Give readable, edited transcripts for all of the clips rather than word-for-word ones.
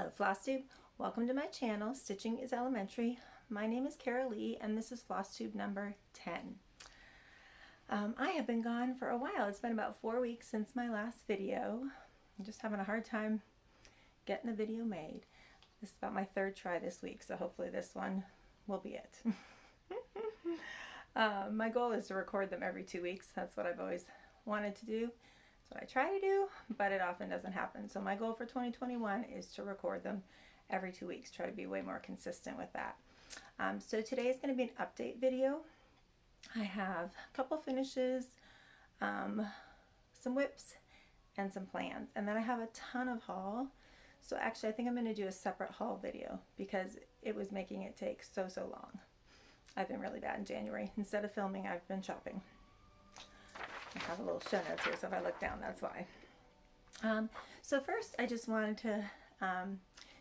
Hello FlossTube, welcome to my channel, Stitching is Elementary. My name is Kara Lee and this is FlossTube number 10. I have been gone for a while. It's been about 4 weeks since my last video. I'm just having a hard time getting a video made. This is about my third try this week, so hopefully this one will be it. My goal is to record them every 2 weeks. That's what I've always wanted to do. That's what I try to do, but it often doesn't happen. So my goal for 2021 is to record them every 2 weeks. Try to be way more consistent with that. So today is going to be an update video. I have a couple finishes, some WIPS, and some plans. And then I have a ton of haul. So actually I think I'm going to do a separate haul video because it was making it take so long. I've been really bad in January. Instead of filming, I've been shopping. I have a little show notes here, so if I look down, that's why. So first, I just wanted to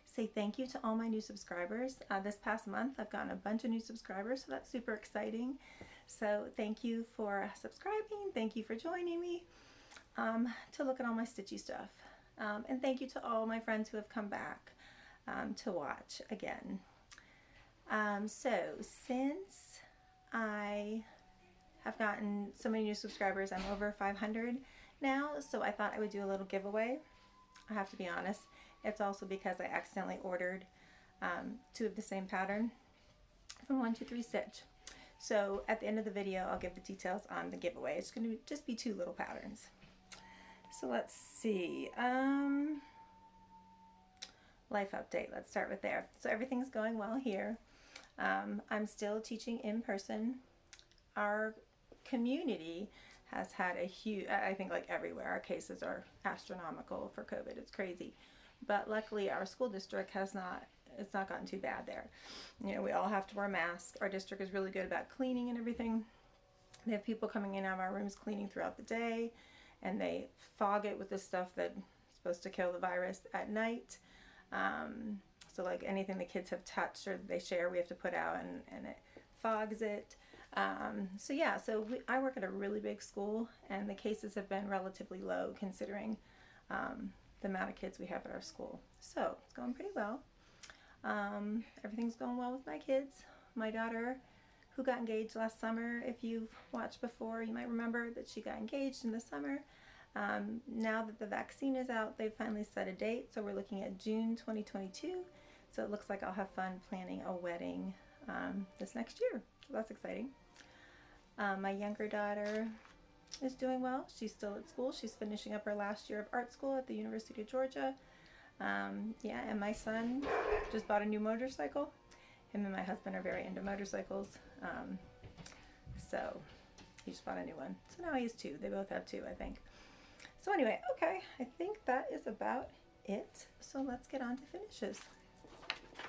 say thank you to all my new subscribers. This past month, I've gotten a bunch of new subscribers, so that's super exciting. So thank you for subscribing. Thank you for joining me to look at all my stitchy stuff. And thank you to all my friends who have come back to watch again. So since I have gotten so many new subscribers, I'm over 500 now, so I thought I would do a little giveaway. I have to be honest, it's also because I accidentally ordered 2 of the same pattern from 123 Stitch. So at the end of the video, I'll give the details on the giveaway. It's going to just be 2 little patterns. So let's see. Life update. Let's start with there. So everything's going well here. I'm still teaching in person. Our community has had a huge, I think like everywhere, our cases are astronomical for COVID. It's crazy. But luckily our school district has not, it's not gotten too bad there. You know, we all have to wear masks. Our district is really good about cleaning and everything. They have people coming in and out of our rooms cleaning throughout the day, and they fog it with the stuff that's supposed to kill the virus at night. So like anything the kids have touched or they share, we have to put out, and it fogs it. So yeah, so I work at a really big school, and the cases have been relatively low considering the amount of kids we have at our school. So it's going pretty well. Everything's going well with my kids. My daughter, who got engaged last summer, if you've watched before, you might remember that she got engaged in the summer. Now that the vaccine is out, they've finally set a date, so we're looking at June 2022. So it looks like I'll have fun planning a wedding this next year. So that's exciting. My younger daughter is doing well. She's still at school. She's finishing up her last year of art school at the University of Georgia. Yeah, and my son just bought a new motorcycle. Him and my husband are very into motorcycles. So he just bought a new one. So now he has 2. They both have 2, I think. So anyway, okay, I think that is about it. So let's get on to finishes.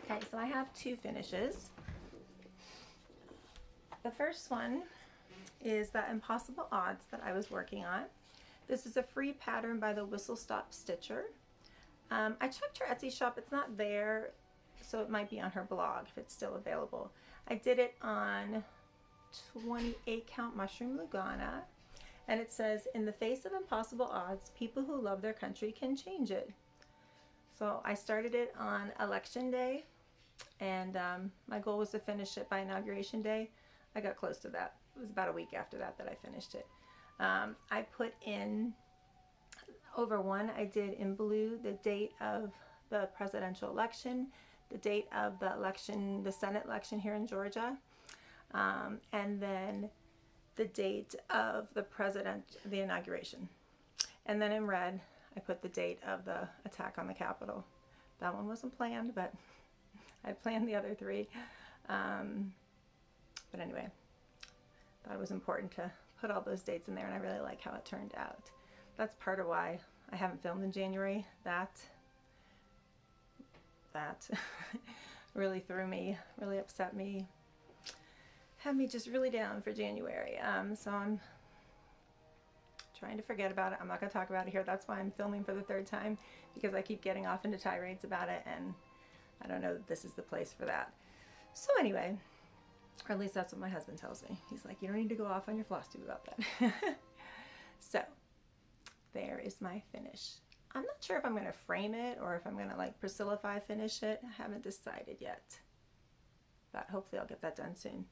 Okay, so I have 2 finishes. The first one is that Impossible Odds that I was working on. This is a free pattern by the Whistle Stop Stitcher. I checked her Etsy shop. It's not there, so it might be on her blog if it's still available. I did it on 28 count mushroom Lugana, and it says, in the face of impossible odds, people who love their country can change it. So I started it on election day, and my goal was to finish it by inauguration day. I got close to that. It was about a week after that I finished it. I put in, over one, I did in blue the date of the presidential election, the date of the election, the Senate election here in Georgia, and then the date of the inauguration. And then in red, I put the date of the attack on the Capitol. That one wasn't planned, but I planned the other 3. But anyway, thought it was important to put all those dates in there, and I really like how it turned out. That's part of why I haven't filmed in January. That really threw me, really upset me, had me just really down for January. So I'm trying to forget about it. I'm not going to talk about it here. That's why I'm filming for the 3rd time, because I keep getting off into tirades about it, and I don't know that this is the place for that. So anyway, or at least that's what my husband tells me. He's like, you don't need to go off on your floss tube about that. So there is my finish. I'm not sure if I'm going to frame it or if I'm going to like Priscillify finish it. I haven't decided yet, but hopefully I'll get that done soon.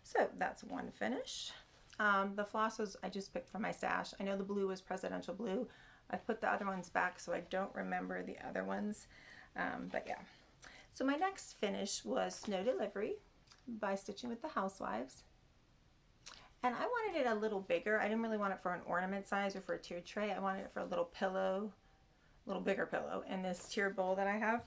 So that's one finish. The flosses I just picked from my stash. I know the blue was Presidential Blue. I've put the other ones back so I don't remember the other ones, but yeah. So my next finish was Snow Delivery by Stitching with the Housewives. And I wanted it a little bigger. I didn't really want it for an ornament size or for a tiered tray. I wanted it for a little pillow, a little bigger pillow in this tiered bowl that I have.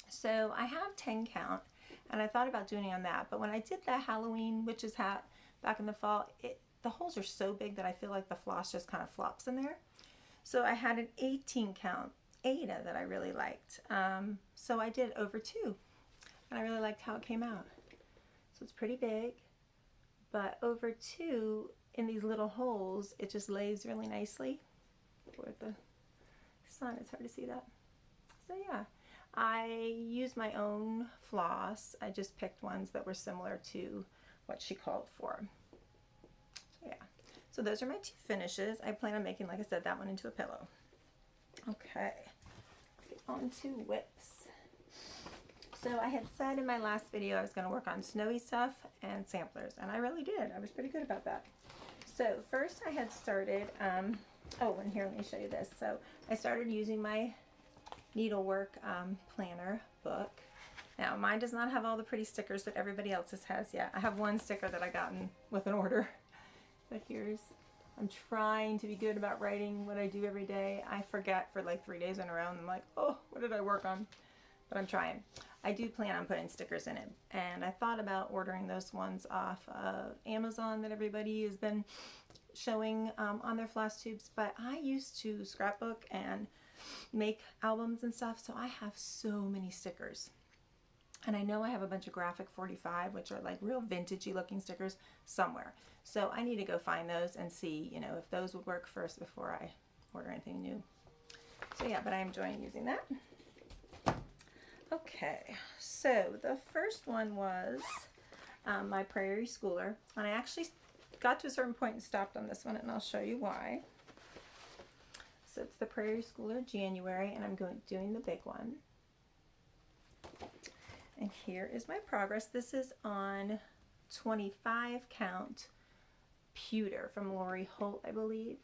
So I have 10 count, and I thought about doing it on that. But when I did the Halloween witch's hat back in the fall, the holes are so big that I feel like the floss just kind of flops in there. So I had an 18 count Ada that I really liked. So I did over 2, and I really liked how it came out. So it's pretty big. But over 2 in these little holes, it just lays really nicely. With the sun, it's hard to see that. So yeah, I used my own floss. I just picked ones that were similar to what she called for. So yeah, so those are my 2 finishes. I plan on making, like I said, that one into a pillow. Okay, get on to WIPS. So I had said in my last video I was going to work on snowy stuff and samplers, and I really did. I was pretty good about that. So first I had started, oh, and here, let me show you this. So I started using my Needlework planner book. Now mine does not have all the pretty stickers that everybody else's has yet. I have one sticker that I gotten with an order, but I'm trying to be good about writing what I do every day. I forget for like 3 days in a row, and I'm like, oh, what did I work on? But I'm trying. I do plan on putting stickers in it, and I thought about ordering those ones off of Amazon that everybody has been showing on their floss tubes, but I used to scrapbook and make albums and stuff, so I have so many stickers. And I know I have a bunch of Graphic 45, which are like real vintagey looking stickers somewhere. So I need to go find those and see, you know, if those would work first before I order anything new. So yeah, but I'm enjoying using that. Okay, so the first one was my Prairie Schooler, and I actually got to a certain point and stopped on this one, and I'll show you why. So it's the Prairie Schooler January, and I'm doing the big one. And here is my progress. This is on 25 count pewter from Lori Holt, I believe.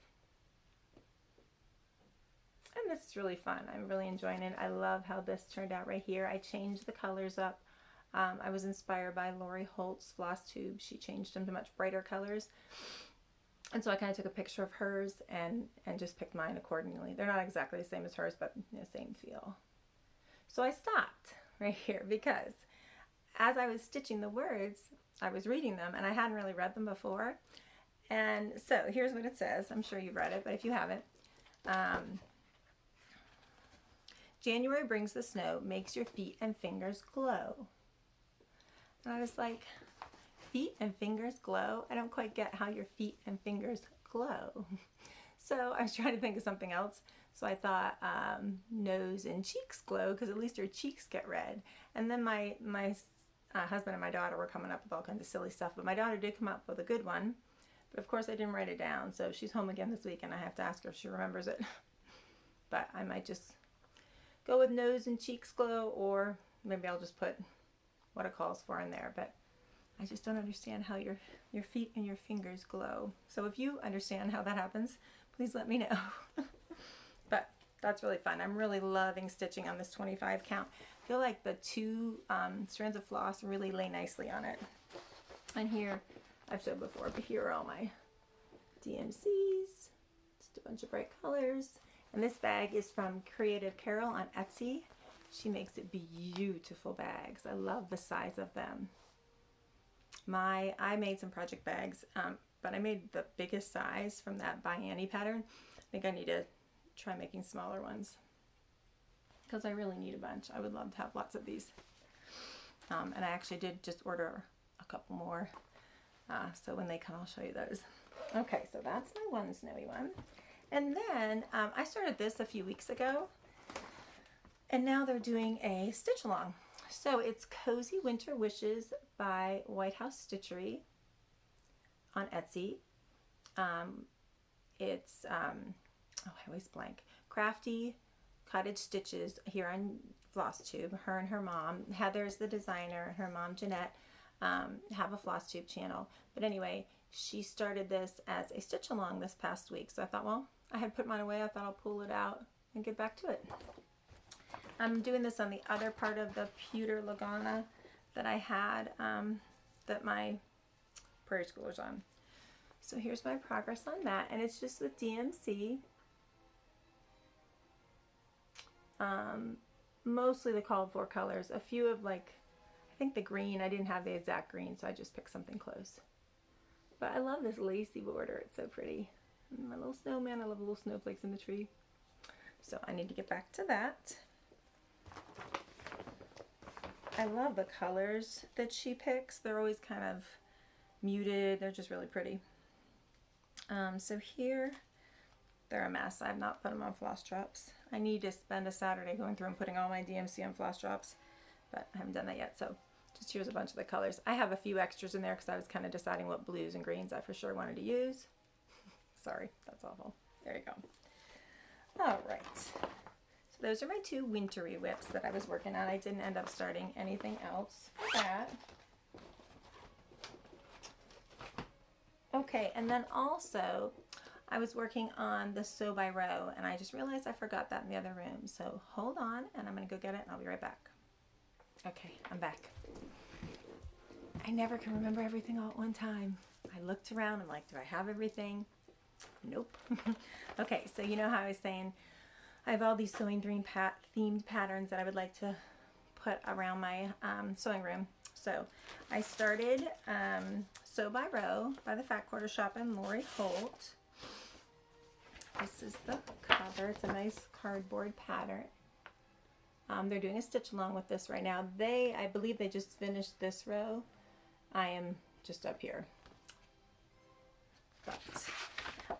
And this is really fun. I'm really enjoying it. I love how this turned out right here. I changed the colors up. I was inspired by Lori Holt's floss tube. She changed them to much brighter colors. And so I kind of took a picture of hers and just picked mine accordingly. They're not exactly the same as hers, but the same feel. So I stopped right here because as I was stitching the words, I was reading them, and I hadn't really read them before. And so here's what it says. I'm sure you've read it, but if you haven't, January brings the snow, makes your feet and fingers glow. And I was like, feet and fingers glow? I don't quite get how your feet and fingers glow. So I was trying to think of something else. So I thought nose and cheeks glow, because at least your cheeks get red. And then my husband and my daughter were coming up with all kinds of silly stuff, but my daughter did come up with a good one. But of course I didn't write it down, so she's home again this week and I have to ask her if she remembers it. But I might just go with nose and cheeks glow, or maybe I'll just put what it calls for in there. But I just don't understand how your feet and your fingers glow. So if you understand how that happens, please let me know. But that's really fun. I'm really loving stitching on this 25 count. I feel like the 2 strands of floss really lay nicely on it. And here, I've showed before, but here are all my DMCs. Just a bunch of bright colors. And this bag is from Creative Carol on Etsy. She makes it beautiful bags. I love the size of them. I made some project bags, but I made the biggest size from that by Annie pattern. I think I need to try making smaller ones because I really need a bunch. I would love to have lots of these. And I actually did just order a couple more. So when they come, I'll show you those. Okay, so that's my one snowy one. And then I started this a few weeks ago, and now they're doing a stitch along. So it's Cozy Winter Wishes by White House Stitchery on Etsy. It's, oh, I always blank. Crafty Cottage Stitches here on FlossTube. Her and her mom, Heather's the designer, and her mom Jeanette have a FlossTube channel. But anyway, she started this as a stitch along this past week. So I thought, well, I had put mine away. I thought I'll pull it out and get back to it. I'm doing this on the other part of the pewter Lagana that I had that my prairie schoolers on. So here's my progress on that, and it's just with DMC. Mostly the called for colors. A few of like, I think the green, I didn't have the exact green, so I just picked something close. But I love this lacy border. It's so pretty. And my little snowman, I love the little snowflakes in the tree. So I need to get back to that. I love the colors that she picks. They're always kind of muted. They're just really pretty. So here, they're a mess. I've not put them on floss drops. I need to spend a Saturday going through and putting all my DMC on floss drops, but I haven't done that yet. So just here's a bunch of the colors. I have a few extras in there because I was kind of deciding what blues and greens I for sure wanted to use. Sorry, that's awful. There you go. All right. So those are my two wintry WIPs that I was working on. I didn't end up starting anything else for that. Okay, and then also I was working on the sew by row, and I just realized I forgot that in the other room. So hold on, and I'm going to go get it, and I'll be right back. Okay, I'm back. I never can remember everything all at one time. I looked around, I'm like, do I have everything? Nope. Okay, so you know how I was saying I have all these sewing dream themed patterns that I would like to put around my sewing room. So I started Sew by Row by the Fat Quarter Shop and Lori Holt. This is the cover. It's a nice cardboard pattern. They're doing a stitch along with this right now. I believe they just finished this row. I am just up here. But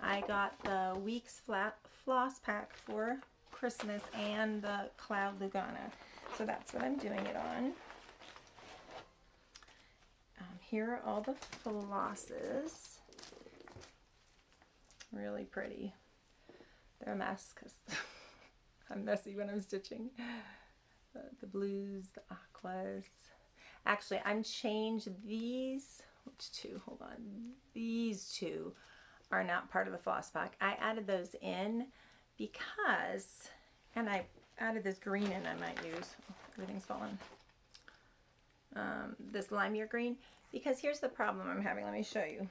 I got the Weeks Floss Pack for Christmas and the Cloud Lugana. So that's what I'm doing it on. Here are all the flosses. Really pretty. They're a mess because I'm messy when I'm stitching. The blues, the aquas. Actually, I'm changed these. Which two? Hold on. These two are not part of the floss pack. I added those in because, and I added this green in I might use. Oh, everything's fallen. This limier green, because here's the problem I'm having. Let me show you.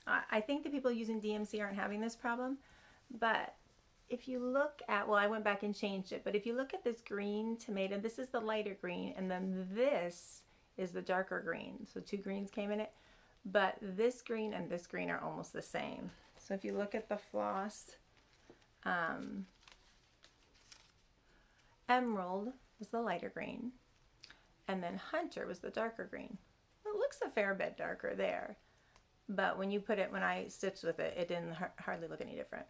I think the people using DMC aren't having this problem, but if you look at, well, I went back and changed it, but if you look at this green tomato, this is the lighter green, and then this is the darker green. So two greens came in it, but this green and this green are almost the same. So if you look at the floss, Emerald was the lighter green, and then Hunter was the darker green. It looks a fair bit darker there, but when I stitched with it, it didn't hardly look any different.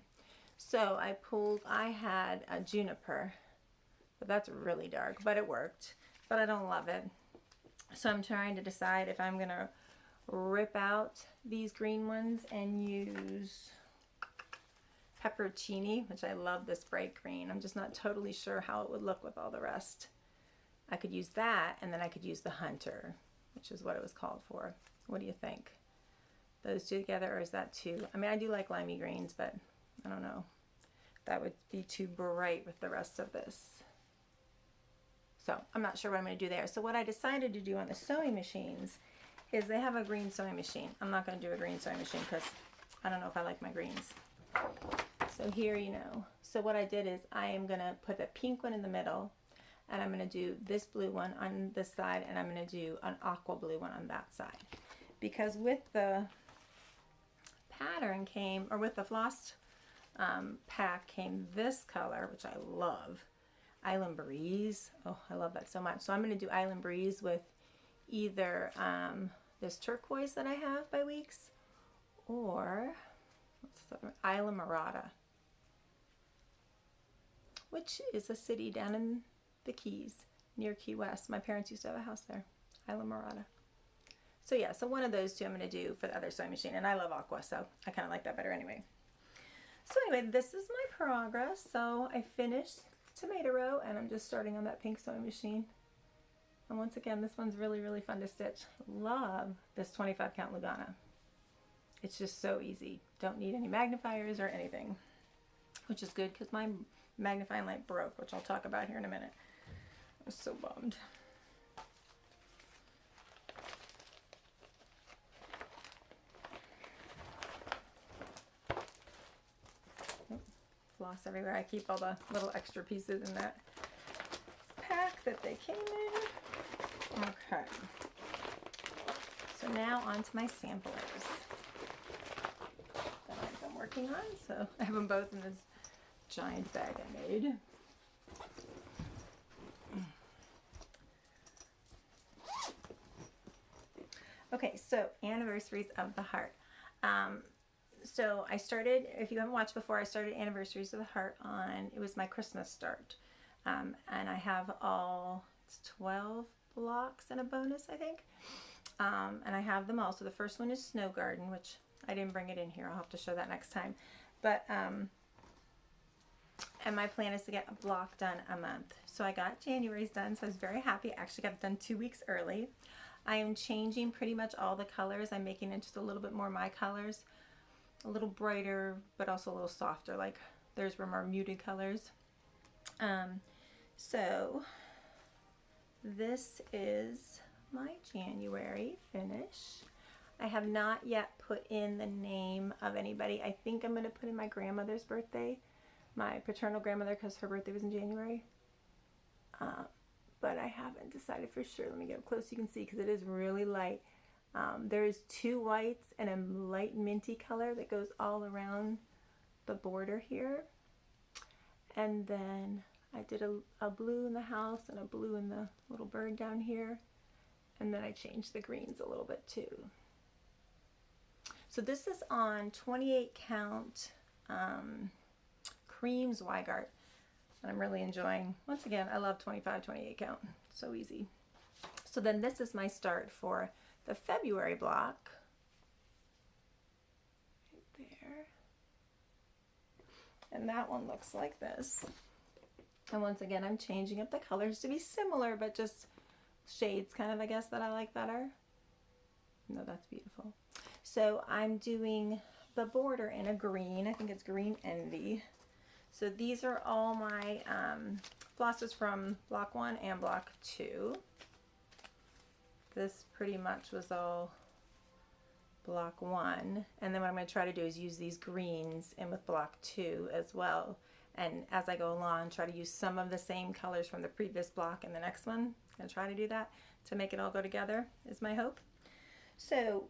So I had a Juniper, but that's really dark, but it worked, but I don't love it. So I'm trying to decide if I'm gonna rip out these green ones and use Pepperoncini, which I love this bright green. I'm just not totally sure how it would look with all the rest. I could use that, and then I could use the Hunter, which is what it was called for. What do you think? Those two together, or is that too? I mean, I do like limey greens, but I don't know. That would be too bright with the rest of this. So I'm not sure what I'm going to do there. So what I decided to do on the sewing machines is they have a green sewing machine. I'm not going to do a green sewing machine because I don't know if I like my greens. So here, so what I did is I am going to put a pink one in the middle, and I'm going to do this blue one on this side, and I'm going to do an aqua blue one on that side. Because with the pattern came, or with the floss pack came this color, which I love, Island Breeze. Oh, I love that so much. So I'm going to do Island Breeze with either this turquoise that I have by Weeks, or what's the other? Isla Morada, which is a city down in the Keys near Key West. My parents used to have a house there, Isla Morada. So yeah, so one of those two I'm going to do for the other sewing machine, and I love aqua, so I kind of like that better anyway. So anyway, this is my progress. So I finished tomato row and I'm just starting on that pink sewing machine. And once again, this one's really, really fun to stitch. Love this 25 count Lugana. It's just so easy. Don't need any magnifiers or anything, which is good because my magnifying light broke, which I'll talk about here in a minute. I was so bummed. Floss everywhere. I keep all the little extra pieces in that pack that they came in. Okay. So now on to my samplers that I've been working on. So I have them both in this giant bag I made. Okay, so Anniversaries of the Heart. So I started, if you haven't watched before, I started Anniversaries of the Heart on, it was my Christmas start. And I have it's 12 blocks and a bonus, I think. And I have them all. So the first one is Snow Garden, which I didn't bring it in here. I'll have to show that next time. But, and my plan is to get a block done a month. So I got January's done, so I was very happy. I actually got it done 2 weeks early. I am changing pretty much all the colors. I'm making it just a little bit more my colors. A little brighter, but also a little softer. Like there's more muted colors. So this is my January finish. I have not yet put in the name of anybody. I think I'm going to put in my grandmother's birthday, my paternal grandmother, because her birthday was in January. But I haven't decided for sure. Let me get up close so you can see because it is really light. There's 2 whites and a light minty color that goes all around the border here. And then I did a blue in the house and a blue in the little bird down here. And then I changed the greens a little bit too. So this is on 28 count cream Zweigart. And I'm really enjoying, once again, I love 25, 28 count. So easy. So then this is my start for the February block. Right there. And that one looks like this. And once again, I'm changing up the colors to be similar, but just shades kind of, I guess, that I like better. No, that's beautiful. So I'm doing the border in a green. I think it's Green Envy. So these are all my flosses from block 1 and block 2. This pretty much was all block 1. And then what I'm going to try to do is use these greens in with block 2 as well. And as I go along, try to use some of the same colors from the previous block in the next one. I'm going to try to do that to make it all go together is my hope. So,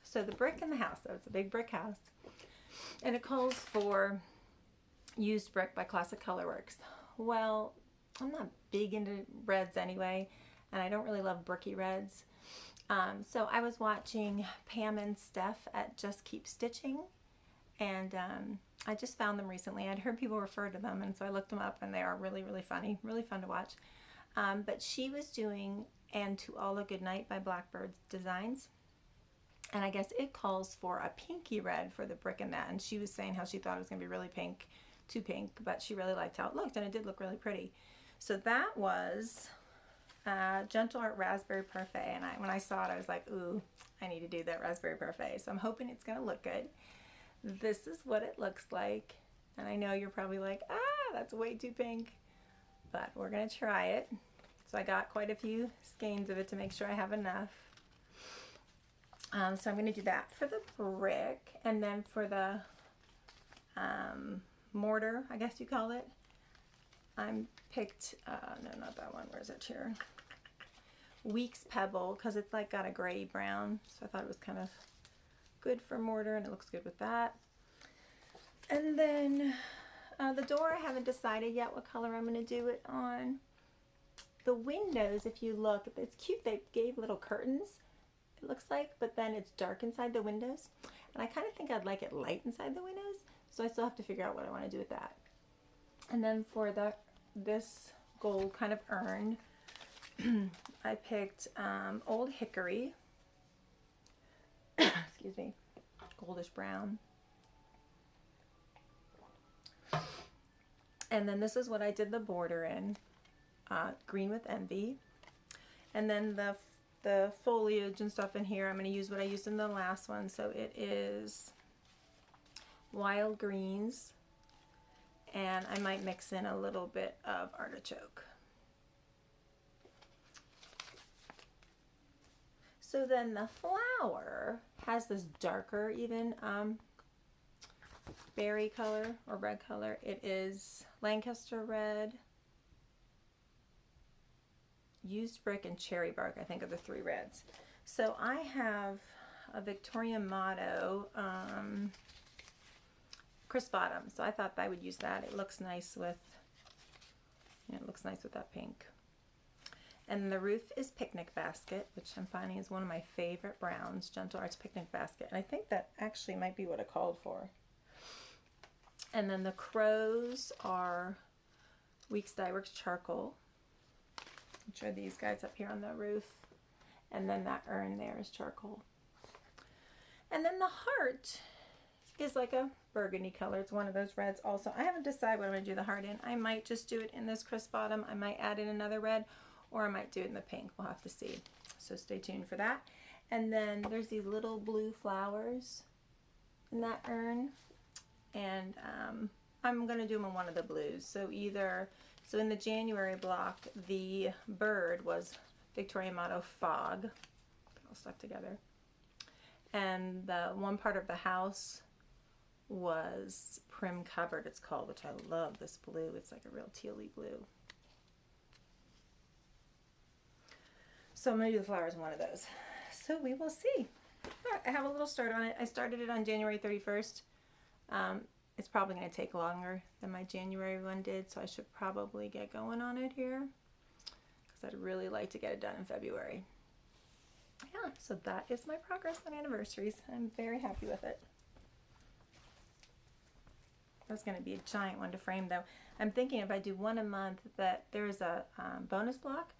so the brick in the house, so it's a big brick house. And it calls for Used Brick by Classic Colorworks. Well, I'm not big into reds anyway, and I don't really love bricky reds. So I was watching Pam and Steph at Just Keep Stitching, and I just found them recently. I'd heard people refer to them, and so I looked them up, and they are really, really funny, really fun to watch. But she was doing And To All a Good Night by Blackbird Designs, and I guess it calls for a pinky red for the brick in that, and she was saying how she thought it was going to be really pink, too pink, but she really liked how it looked, and it did look really pretty. So that was Gentle Art Raspberry Parfait, and when I saw it, I was like, ooh, I need to do that Raspberry Parfait. So I'm hoping it's going to look good. This is what it looks like, and I know you're probably like, that's way too pink, but we're going to try it. So I got quite a few skeins of it to make sure I have enough. So I'm going to do that for the brick, and then for the mortar, I guess you call it, I'm picked, no, not that one, where's it here? Weeks Pebble, because it's like got a gray brown, so I thought it was kind of good for mortar, and it looks good with that. And then the door, I haven't decided yet what color I'm going to do it on. The windows, if you look, it's cute, they gave little curtains, it looks like, but then it's dark inside the windows, and I kind of think I'd like it light inside the windows, so I still have to figure out what I want to do with that. And then for this gold kind of urn, I picked Old Hickory, excuse me, goldish brown. And then this is what I did the border in, Green with Envy. And then the foliage and stuff in here, I'm going to use what I used in the last one. So it is wild greens, and I might mix in a little bit of artichoke. So then the flower has this darker even berry color or red color. It is Lancaster red, used brick, and cherry bark, I think, are the three reds. So I have a Victoria Motto crisp bottom, so I thought I would use that. It looks nice with, it looks nice with that pink. And the roof is Picnic Basket, which I'm finding is one of my favorite browns, Gentle Arts Picnic Basket. And I think that actually might be what it called for. And then the crows are Weeks Dye Works Charcoal, which are these guys up here on the roof. And then that urn there is charcoal. And then the heart is like a burgundy color. It's one of those reds also. I haven't decided what I'm going to do the heart in. I might just do it in this crisp bottom. I might add in another red, or I might do it in the pink. We'll have to see. So stay tuned for that. And then there's these little blue flowers in that urn. And I'm going to do them in one of the blues. So so in the January block, the bird was Victoria Motto Fog. All stuck together. And the one part of the house was Prim Cupboard, it's called, which I love this blue. It's like a real tealy blue. So I'm going to do the flowers in one of those. So we will see. All right, I have a little start on it. I started it on January 31st. It's probably going to take longer than my January one did, so I should probably get going on it here because I'd really like to get it done in February. Yeah, so that is my progress on anniversaries. I'm very happy with it. That's going to be a giant one to frame, though. I'm thinking if I do one a month that there's a bonus block.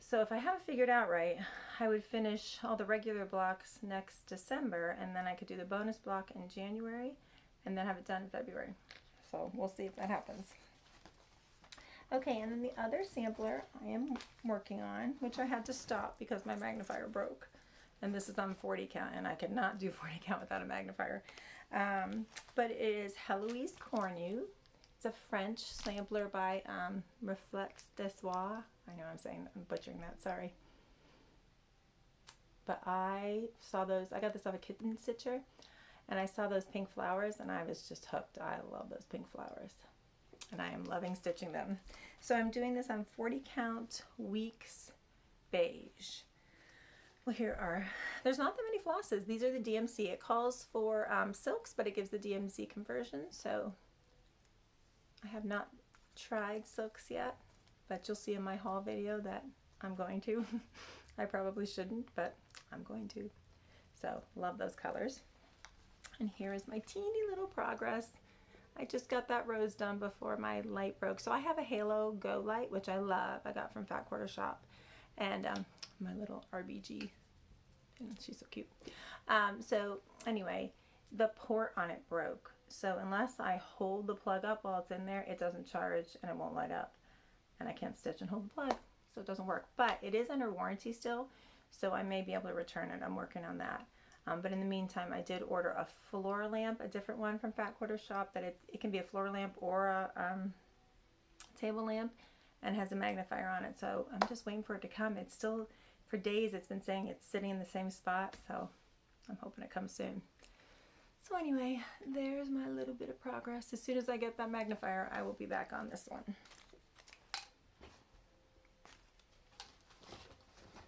So if I have it figured out right, I would finish all the regular blocks next December, and then I could do the bonus block in January, and then have it done in February. So we'll see if that happens. Okay, and then the other sampler I am working on, which I had to stop because my magnifier broke. And this is on 40 count, and I could not do 40 count without a magnifier. But it is Heloise Cornu. It's a French sampler by Reflex Dessoir. I know I'm butchering that, sorry. But I saw those, I got this off a kitten stitcher, and I saw those pink flowers, and I was just hooked. I love those pink flowers, and I am loving stitching them. So I'm doing this on 40 count Weeks Beige. Well, there's not that many flosses. These are the DMC. It calls for silks, but it gives the DMC conversion. So I have not tried silks yet, but you'll see in my haul video that I'm going to. I probably shouldn't, but I'm going to. So love those colors. And here is my teeny little progress. I just got that rose done before my light broke. So I have a Halo Go light, which I love. I got from Fat Quarter Shop. And my little RBG. And she's so cute. So anyway, the port on it broke. So unless I hold the plug up while it's in there, it doesn't charge and it won't light up. And I can't stitch and hold the plug. So it doesn't work. But it is under warranty still. So I may be able to return it. I'm working on that. But in the meantime, I did order a floor lamp, a different one from Fat Quarter Shop. That it can be a floor lamp or a table lamp, and has a magnifier on it. So I'm just waiting for it to come. It's still, for days, it's been saying it's sitting in the same spot. So I'm hoping it comes soon. So anyway, there's my little bit of progress. As soon as I get that magnifier, I will be back on this one.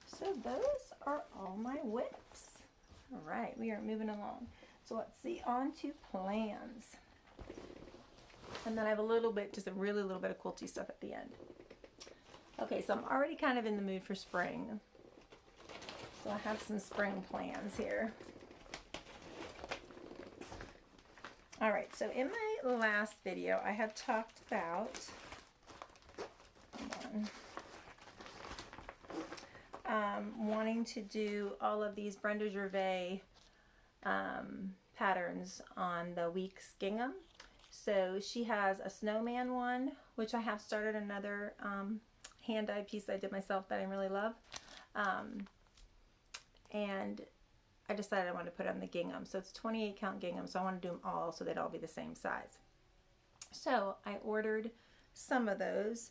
So those are all my WIPs. All right, we are moving along. So let's see, on to plans. And then I have a little bit, just a really little bit of quilty stuff at the end. Okay, so I'm already kind of in the mood for spring. So I have some spring plans here. All right, so in my last video, I had talked about, wanting to do all of these Brenda Gervais patterns on the Weeks gingham. So she has a snowman one, which I have started another hand dyed piece I did myself that I really love. And I decided I wanted to put on the gingham. So it's 28 count gingham, so I want to do them all so they'd all be the same size. So I ordered some of those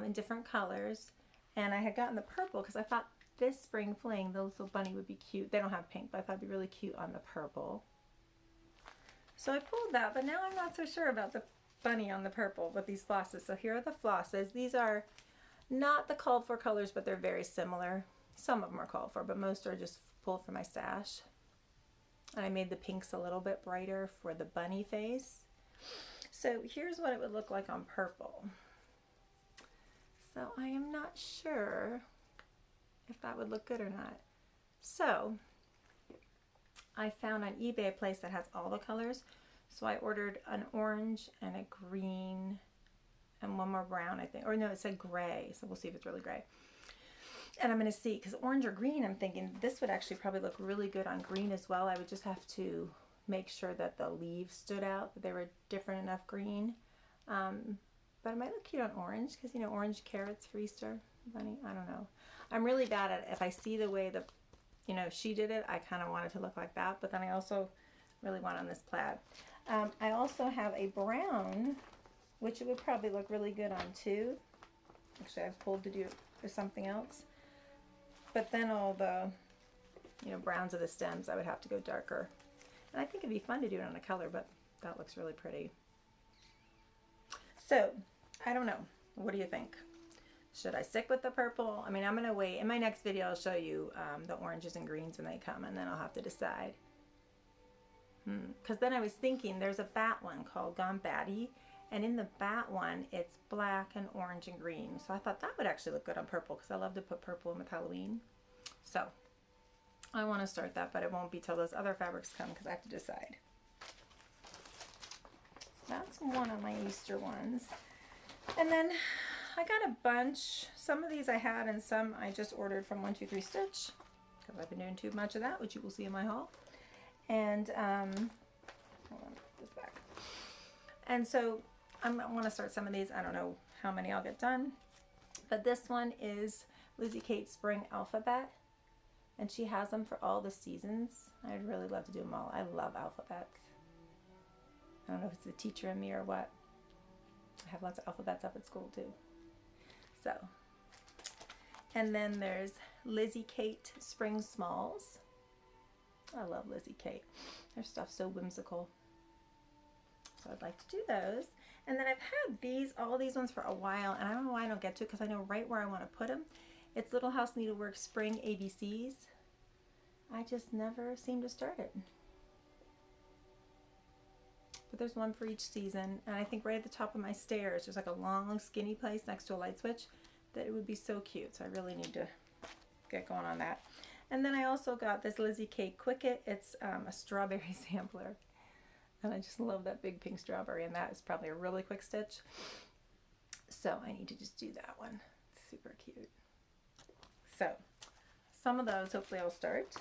in different colors, and I had gotten the purple because I thought this spring fling, the little bunny would be cute. They don't have pink, but I thought it'd be really cute on the purple. So I pulled that, but now I'm not so sure about the bunny on the purple with these flosses. So here are the flosses. These are not the called for colors, but they're very similar. Some of them are called for, but most are just pulled from my stash. And I made the pinks a little bit brighter for the bunny face. So here's what it would look like on purple. So I am not sure if that would look good or not. So I found on eBay a place that has all the colors. So I ordered an orange and a green and one more brown, I think. Or no, it said gray. So we'll see if it's really gray. And I'm going to see, because orange or green, I'm thinking this would actually probably look really good on green as well. I would just have to make sure that the leaves stood out, that they were different enough green. But it might look cute on orange, because, you know, orange carrots for Easter bunny. I don't know. I'm really bad at it. If I see the way the, you know, she did it, I kind of want it to look like that. But then I also really want on this plaid. I also have a brown, which it would probably look really good on too. Actually, I've pulled to do it for something else. But then all the, you know, browns of the stems, I would have to go darker. And I think it'd be fun to do it on a color, but that looks really pretty. So, I don't know. What do you think? Should I stick with the purple? I mean, I'm going to wait. In my next video, I'll show you the oranges and greens when they come, and then I'll have to decide. Because then I was thinking, there's a bat one called Gone Batty, and in the bat one, it's black and orange and green. So I thought that would actually look good on purple, because I love to put purple in with Halloween. So I want to start that, but it won't be till those other fabrics come, because I have to decide. That's one of my Easter ones. And then I got a bunch. Some of these I had, and some I just ordered from 123 Stitch, because I've been doing too much of that, which you will see in my haul. And hold on, put this back. And so I want to start some of these. I don't know how many I'll get done, but this one is Lizzie Kate's Spring Alphabet, and she has them for all the seasons. I'd really love to do them all. I love alphabets. I don't know if it's the teacher in me or what. I have lots of alphabets up at school too. So, and then there's Lizzie Kate Spring Smalls. I love Lizzie Kate. Her stuff's so whimsical. So I'd like to do those. And then I've had these, all these ones for a while, and I don't know why I don't get to it, because I know right where I want to put them. It's Little House Needlework Spring ABCs. I just never seem to start it. But there's one for each season, and I think right at the top of my stairs there's like a long skinny place next to a light switch that it would be so cute. So I really need to get going on that. And then I also got this Lizzie Kate Quicket. It's a strawberry sampler, and I just love that big pink strawberry, and that is probably a really quick stitch. So I need to just do that one. It's super cute. So some of those hopefully I'll start.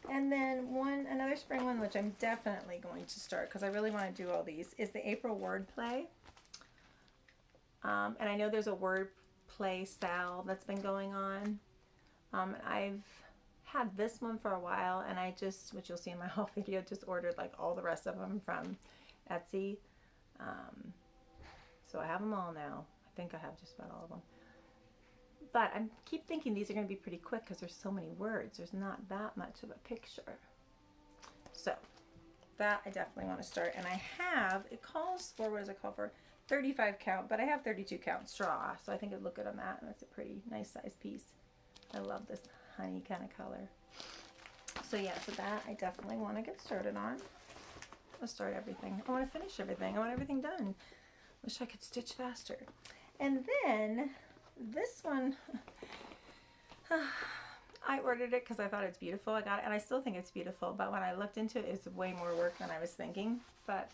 And then another spring one, which I'm definitely going to start because I really want to do all these, is the April Wordplay. And I know there's a wordplay sale that's been going on. I've had this one for a while, and I just, which you'll see in my haul video, just ordered like all the rest of them from Etsy. So I have them all now. I think I have just about all of them. But I keep thinking these are going to be pretty quick because there's so many words. There's not that much of a picture. So that I definitely want to start. And I have, it calls for, what does it call for? 35 count, but I have 32 count straw. So I think it would look good on that. And that's a pretty nice size piece. I love this honey kind of color. So yeah, so that I definitely want to get started on. I'll start everything. I want to finish everything. I want everything done. Wish I could stitch faster. And then this one, I ordered it because I thought it's beautiful. I got it, and I still think it's beautiful, but when I looked into it, it's way more work than I was thinking, but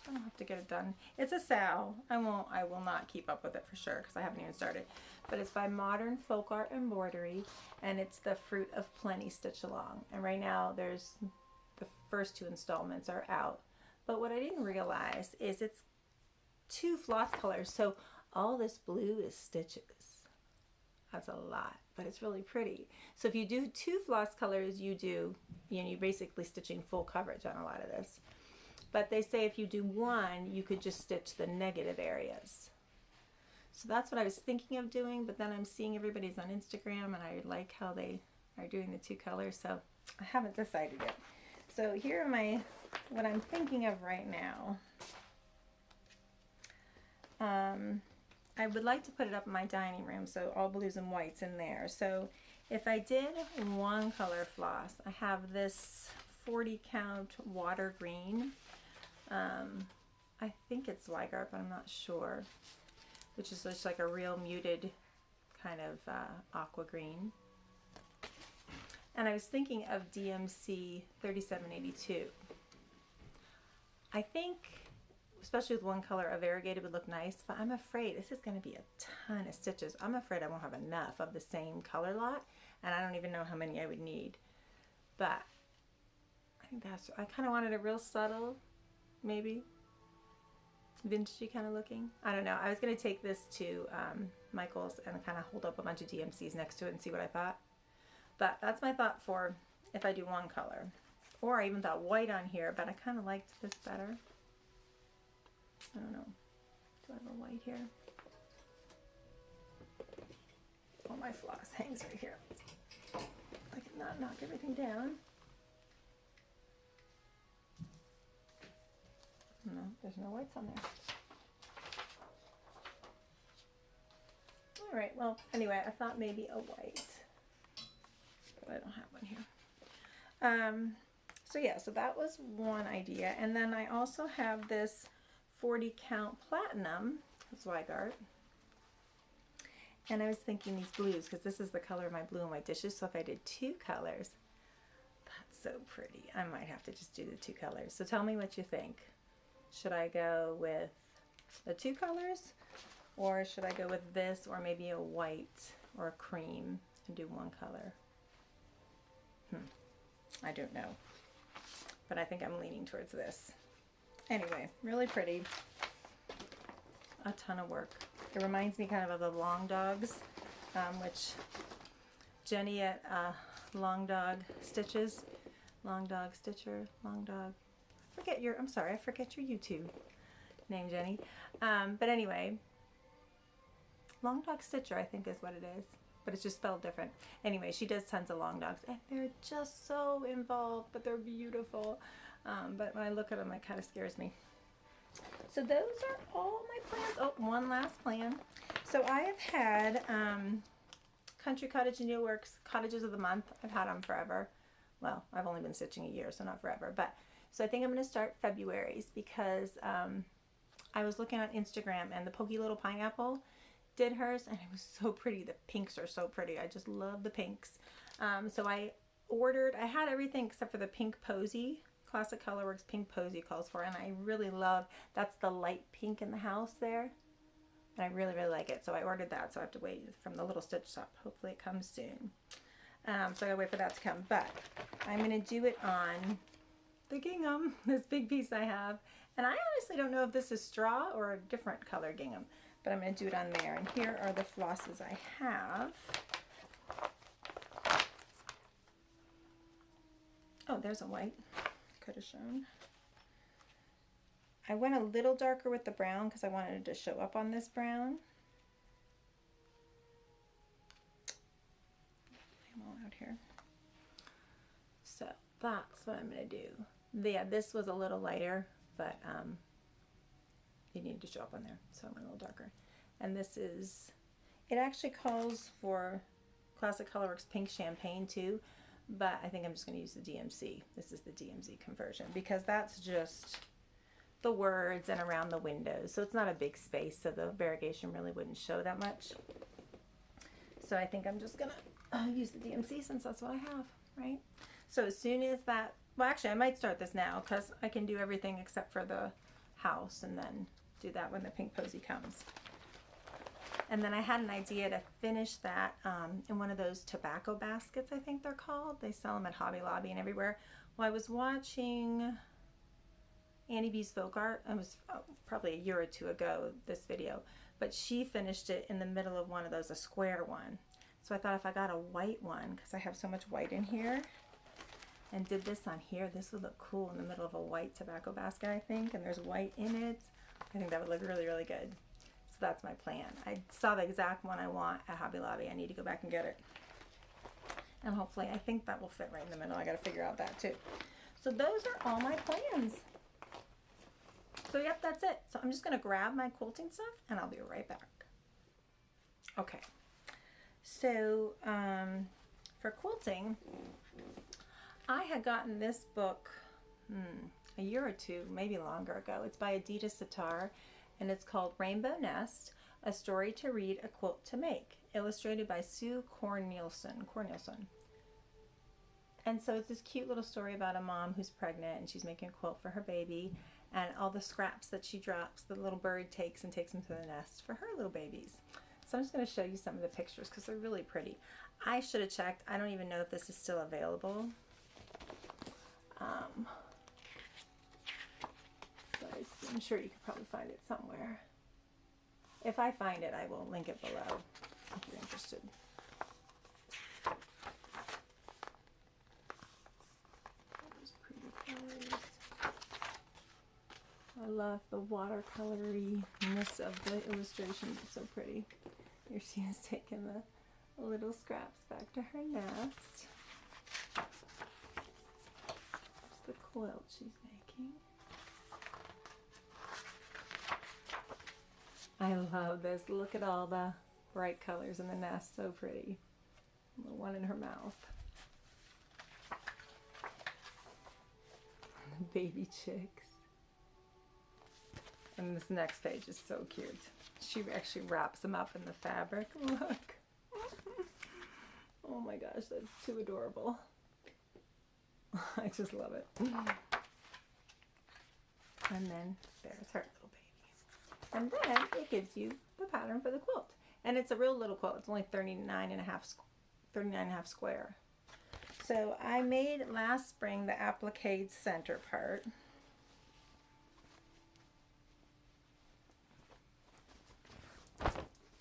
I'll have to get it done. It's a sale. I will not keep up with it for sure because I haven't even started, but it's by Modern Folk Art Embroidery, and it's the Fruit of Plenty Stitch Along, and right now there's the first 2 installments are out, But what I didn't realize is it's 2 floss colors, so all this blue is stitches. That's a lot, but it's really pretty. So if you do 2 floss colors, you do, you know, you're basically stitching full coverage on a lot of this. But they say if you do 1, you could just stitch the negative areas. So that's what I was thinking of doing, but then I'm seeing everybody's on Instagram and I like how they are doing the 2 colors, so I haven't decided yet. So here are my, what I'm thinking of right now. I would like to put it up in my dining room, so all blues and whites in there. So if I did 1 color floss, I have this 40 count water green. I think it's Weigart, but I'm not sure, which is just like a real muted kind of aqua green. And I was thinking of DMC 3782. I think, especially with 1 color, a variegated would look nice, but I'm afraid this is going to be a ton of stitches. I'm afraid I won't have enough of the same color lot, and I don't even know how many I would need. But I think that's, I kind of wanted a real subtle, maybe vintagey kind of looking. I don't know. I was going to take this to Michael's and kind of hold up a bunch of DMCs next to it and see what I thought. But that's my thought for if I do 1 color. Or I even thought white on here, but I kind of liked this better. I don't know. Do I have a white here? Oh, my floss hangs right here. I cannot knock everything down. No, there's no whites on there. All right, well, anyway, I thought maybe a white, but I don't have one here. So yeah, so that was one idea. And then I also have this 40 count platinum, it's Weigart. And I was thinking these blues, because this is the color of my blue and white dishes, so if I did 2 colors, that's so pretty. I might have to just do the 2 colors. So tell me what you think. Should I go with the 2 colors, or should I go with this, or maybe a white or a cream and do 1 color? I don't know, but I think I'm leaning towards this. Anyway, really pretty. A ton of work. It reminds me kind of the Long Dogs, which Jenny at Long Dog Stitches, Long Dog Stitcher, Long Dog. I'm sorry, I forget your YouTube name, Jenny. But anyway, Long Dog Stitcher, I think is what it is, but it's just spelled different. Anyway, she does tons of long dogs, and they're just so involved, but they're beautiful. But when I look at them, it kind of scares me. So those are all my plans. Oh, one last plan. So I have had Country Cottage and Needlework's Cottages of the Month. I've had them forever. Well, I've only been stitching a year, so not forever. But so I think I'm going to start February's because I was looking on Instagram and the Pokey Little Pineapple did hers, and it was so pretty. The pinks are so pretty. I just love the pinks. So I had everything except for the pink posy. Classic Colorworks pink posy calls for, and I really love, that's the light pink in the house there, and I really, really like it. So I ordered that, so I have to wait from the little stitch shop. Hopefully it comes soon. So I gotta wait for that to come, but I'm gonna do it on the gingham, this big piece I have, and I honestly don't know if this is straw or a different color gingham, but I'm gonna do it on there. And here are the flosses I have. Oh, there's a white. Could have shown. I went a little darker with the brown because I wanted it to show up on this brown. I'm all out here. So that's what I'm going to do. Yeah, this was a little lighter, but it needed to show up on there, so I went a little darker. And this is, it actually calls for Classic Colorworks Pink Champagne too, but I think I'm just going to use the DMC. This is the DMZ conversion because that's just the words and around the windows. So it's not a big space, so the variegation really wouldn't show that much. So I think I'm just going to use the DMC since that's what I have, right? So as soon as that, well actually I might start this now because I can do everything except for the house and then do that when the pink posy comes. And then I had an idea to finish that in one of those tobacco baskets, I think they're called. They sell them at Hobby Lobby and everywhere. Well, I was watching Annie B's Folk Art. It was probably a year or two ago, this video, but she finished it in the middle of one of those, a square one. So I thought if I got a white one, because I have so much white in here, and did this on here, this would look cool in the middle of a white tobacco basket, I think, and there's white in it. I think that would look really, really good. So that's my plan. I saw the exact one I want at Hobby Lobby. I need to go back and get it. And hopefully, I think that will fit right in the middle. I got to figure out that too. So those are all my plans. So yep, that's it. So I'm just going to grab my quilting stuff and I'll be right back. Okay. So for quilting, I had gotten this book a year or two, maybe longer ago. It's by Adita Sitar, and it's called Rainbow Nest, A Story to Read, A Quilt to Make, illustrated by Sue Cornelison. And so it's this cute little story about a mom who's pregnant and she's making a quilt for her baby, and all the scraps that she drops, the little bird takes and takes them to the nest for her little babies. So I'm just going to show you some of the pictures because they're really pretty. I should have checked. I don't even know if this is still available. But I'm sure you could probably find it somewhere. If I find it, I will link it below if you're interested. Those pretty colors. I love the watercoloriness of the illustrations. It's so pretty. Here she is taking the little scraps back to her nest. There's the quilt she's making. I love this. Look at all the bright colors in the nest. So pretty. The one in her mouth. The baby chicks. And this next page is so cute. She actually wraps them up in the fabric. Look. Oh my gosh, that's too adorable. I just love it. And then there's her little baby. And then it gives you the pattern for the quilt. And it's a real little quilt. It's only 39 and a half square. So I made last spring the applique center part.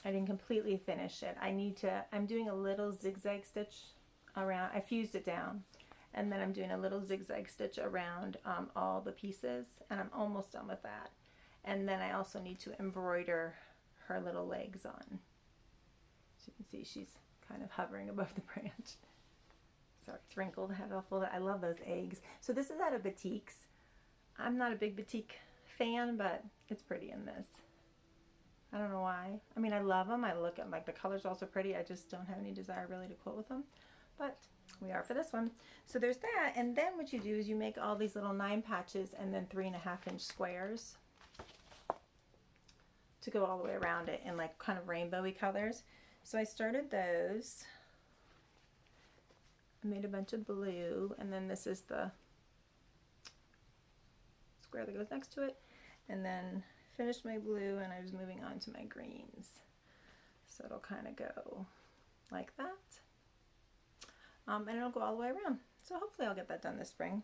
I didn't completely finish it. I'm doing a little zigzag stitch around. I fused it down, and then I'm doing a little zigzag stitch around all the pieces, and I'm almost done with that. And then I also need to embroider her little legs on. As you can see, she's kind of hovering above the branch. Sorry, it's wrinkled. I had it all folded. I love those eggs. So this is out of batiks. I'm not a big batik fan, but it's pretty in this. I don't know why. I mean, I love them. I look at them, like the colors are also pretty. I just don't have any desire really to quilt with them. But we are for this one. So there's that. And then what you do is you make all these little 9 patches and then 3.5-inch squares to go all the way around it in like kind of rainbowy colors. So I started those. I made a bunch of blue, and then this is the square that goes next to it. And then finished my blue, and I was moving on to my greens. So it'll kind of go like that. And it'll go all the way around. So hopefully I'll get that done this spring.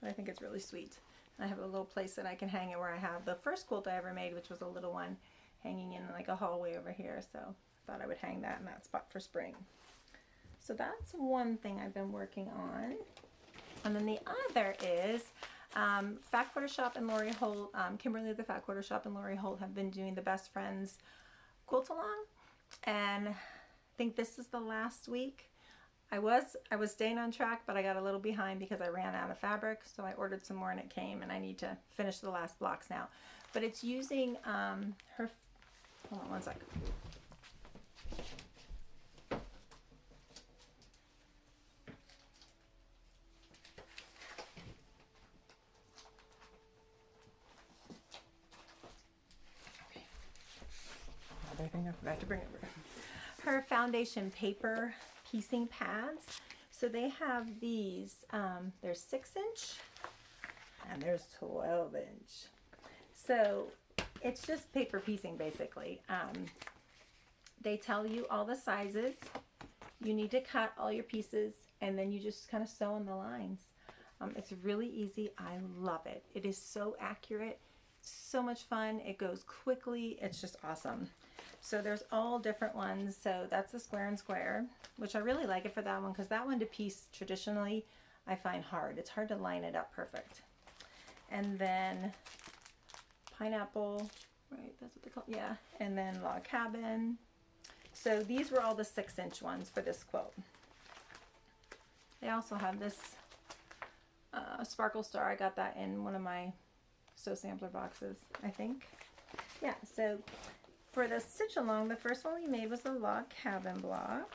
But I think it's really sweet. And I have a little place that I can hang it where I have the first quilt I ever made, which was a little one hanging in like a hallway over here. So I thought I would hang that in that spot for spring. So that's one thing I've been working on. And then the other is Fat Quarter Shop and Lori Holt, Kimberly the Fat Quarter Shop and Lori Holt have been doing the Best Friends quilt along, and I think this is the last week. I was staying on track, but I got a little behind because I ran out of fabric, so I ordered some more and it came, and I need to finish the last blocks now. But it's using her, hold on one second. I think I forgot to bring over her foundation paper piecing pads. So they have these, there's 6-inch and there's 12-inch. So it's just paper piecing basically. They tell you all the sizes. You need to cut all your pieces, and then you just kind of sew in the lines. It's really easy. I love it. It is so accurate, so much fun. It goes quickly. It's just awesome. So there's all different ones. So that's the square and square, which I really like it for that one because that one to piece traditionally I find hard. It's hard to line it up perfect. And then pineapple, right? That's what they call it. Yeah. And then log cabin. So these were all the 6-inch ones for this quilt. They also have this sparkle star. I got that in one of my sew sampler boxes, I think. Yeah, so for the stitch along, the first one we made was the log cabin block.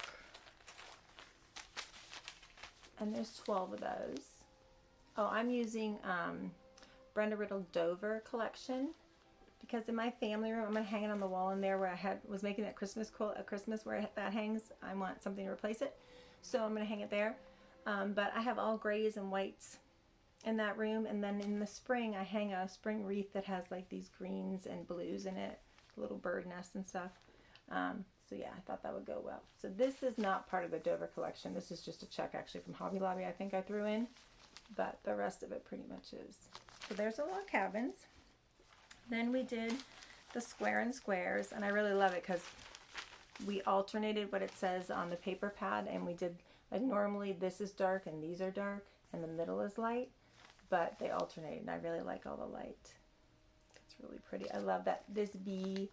And there's 12 of those. Oh, I'm using Brenda Riddle Dover collection because in my family room, I'm going to hang it on the wall in there where I was making that Christmas quilt at Christmas where that hangs. I want something to replace it. So I'm going to hang it there. But I have all grays and whites in that room, and then in the spring I hang a spring wreath that has like these greens and blues in it, little bird nests and stuff. So yeah, I thought that would go well. So this is not part of the Dover collection. This is just a check actually from Hobby Lobby I think I threw in, but the rest of it pretty much is. So there's the log cabins. Then we did the square and squares, and I really love it because we alternated what it says on the paper pad, and we did like normally this is dark and these are dark and the middle is light, but they alternate, and I really like all the light. It's really pretty. I love that this bee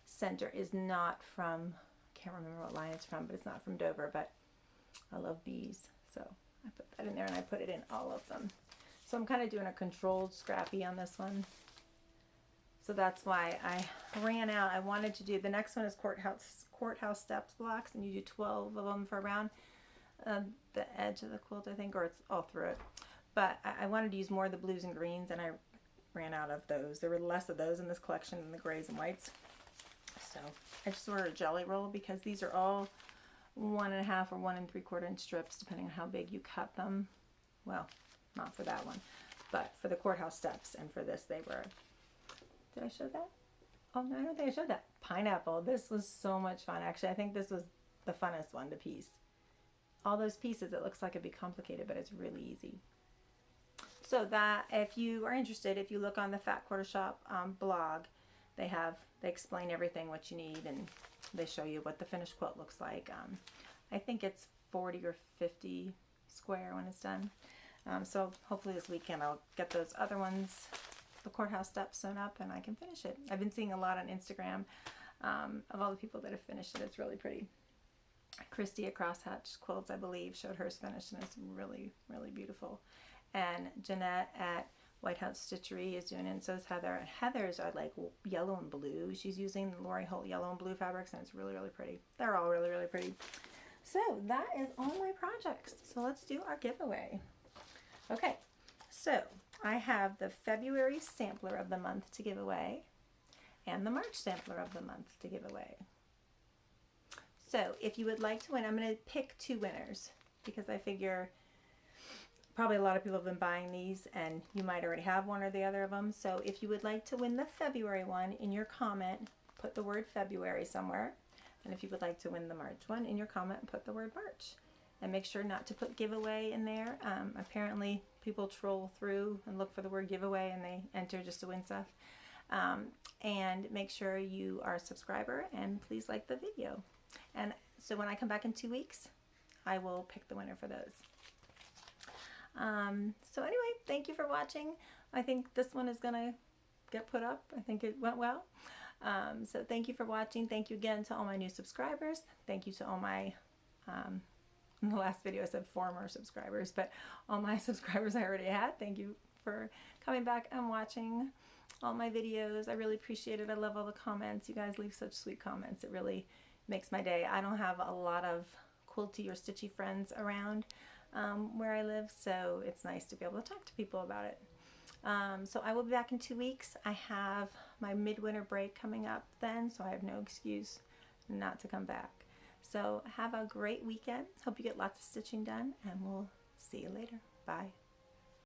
center is not from, I can't remember what line it's from, but it's not from Dover, but I love bees. So I put that in there, and I put it in all of them. So I'm kind of doing a controlled scrappy on this one. So that's why I ran out. I wanted to do, the next one is courthouse steps blocks, and you do 12 of them for around the edge of the quilt, I think, or it's all through it. But I wanted to use more of the blues and greens, and I ran out of those. There were less of those in this collection than the grays and whites. So I just ordered a jelly roll because these are all 1.5 or 1 3/4 inch strips, depending on how big you cut them. Well, not for that one, but for the courthouse steps and for this, they were. Did I show that? Oh, no, I don't think I showed that. Pineapple. This was so much fun. Actually, I think this was the funnest one to piece. All those pieces, it looks like it'd be complicated, but it's really easy. So that, if you are interested, if you look on the Fat Quarter Shop blog, they explain everything, what you need, and they show you what the finished quilt looks like. I think it's 40 or 50 square when it's done. So hopefully this weekend I'll get those other ones, the courthouse steps, sewn up, and I can finish it. I've been seeing a lot on Instagram of all the people that have finished it. It's really pretty. Christy at Crosshatch Quilts, I believe, showed hers finished, and it's really, really beautiful. And Jeanette at White House Stitchery is doing it, and so is Heather. And Heather's are like yellow and blue. She's using the Lori Holt yellow and blue fabrics, and it's really, really pretty. They're all really, really pretty. So that is all my projects. So let's do our giveaway. Okay, so I have the February sampler of the month to give away and the March sampler of the month to give away. So if you would like to win, I'm going to pick 2 winners because I figure probably a lot of people have been buying these and you might already have one or the other of them. So if you would like to win the February one, in your comment, put the word February somewhere. And if you would like to win the March one, in your comment, put the word March. And make sure not to put giveaway in there. Apparently people troll through and look for the word giveaway and they enter just to win stuff. And make sure you are a subscriber and please like the video. And so when I come back in 2 weeks, I will pick the winner for those. So anyway, thank you for watching. I think this one is gonna get put up. I think it went well. So thank you for watching. Thank you again to all my new subscribers. Thank you to all my, in the last video I said former subscribers, but all my subscribers I already had. Thank you for coming back and watching all my videos. I really appreciate it. I love all the comments. You guys leave such sweet comments. It really makes my day. I don't have a lot of quilty or stitchy friends around where I live, so it's nice to be able to talk to people about it. So I will be back in 2 weeks. I have my midwinter break coming up then, so I have no excuse not to come back. So have a great weekend. Hope you get lots of stitching done, and we'll see you later. Bye.